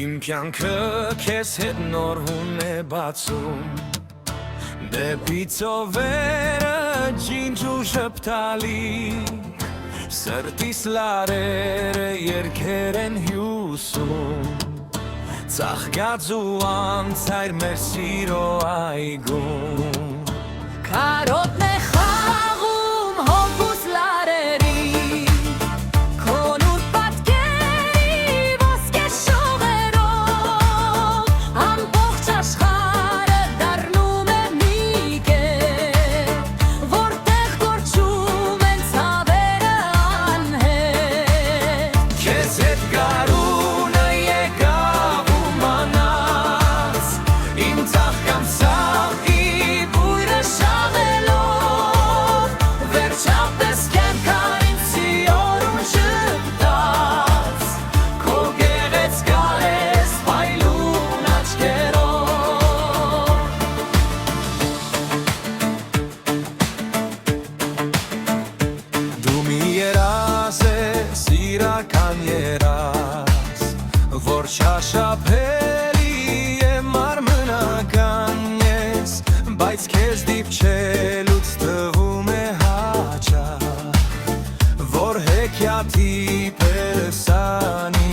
Իմ կյանքը քեզ հետ նոր հուն է բացում Դեպի ծովերը ջինջ ու շպտալի Սրտիս լարերը երգեր են հյուսում Ծաղկած ու անցայր մեր սիրո այգում Քարոտնե խաղում հոգուս լարերի Քոնուր պատկերի ոսկե շողերով Ամբողջ աշխարհը դառնում է մի կետ Որտեղ կորչում են ցավերը անհետ Քեզ հետ գարունը եկավ ու մանած Իմ ծաղկանցավ Վերջապես կյանքան ինձիորում շպտաց Քո գեղեցկալ ես փայլուն աչքերով Դու մի երազ ես, իրական երազ Որ շաշափելի է մարմնական ես Բայց քեզ դիպչելուց թվում է հաճախ Որ հեքիաթի պես անի